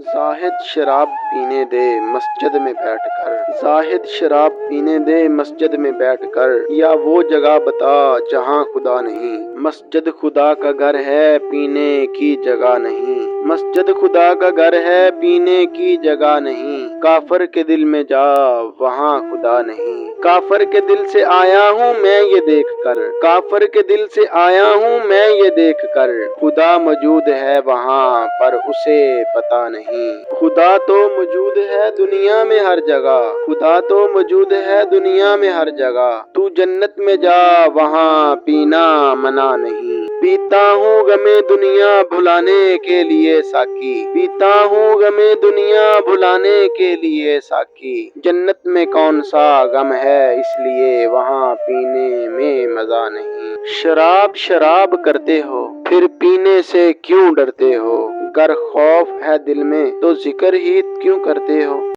زاہد شراب پینے دے مسجد میں بیٹھ کر، زاہد شراب پینے دے مسجد میں بیٹھ کر، یا وہ جگہ بتا جہاں خدا نہیں۔ مسجد خدا کا گھر ہے پینے کی جگہ نہیں، مسجد خدا کا گھر ہے پینے کی جگہ نہیں۔ کافر کے دل میں جا وہاں خدا نہیں، کافر کے دل سے آیا ہوں میں یہ دیکھ کر، کافر کے دل سے آیا ہوں میں یہ دیکھ کر، خدا موجود ہے وہاں پر اسے پتہ نہیں۔ خدا تو موجود ہے دنیا میں ہر جگہ، خدا تو موجود ہے دنیا میں ہر جگہ، تو جنت میں جا وہاں پینا منع نہیں۔ پیتا ہوں غمِ دنیا بھلانے کے لیے ساقی، پیتا ہوں غمِ دنیا بھلانے کے لیے ساقی، جنت میں کون سا غم ہے اس لیے وہاں پینے میں مزہ نہیں۔ شراب شراب کرتے ہو پھر پینے سے کیوں ڈرتے ہو، گر خوف ہے دل میں تو ذکر ہی کیوں کرتے ہو۔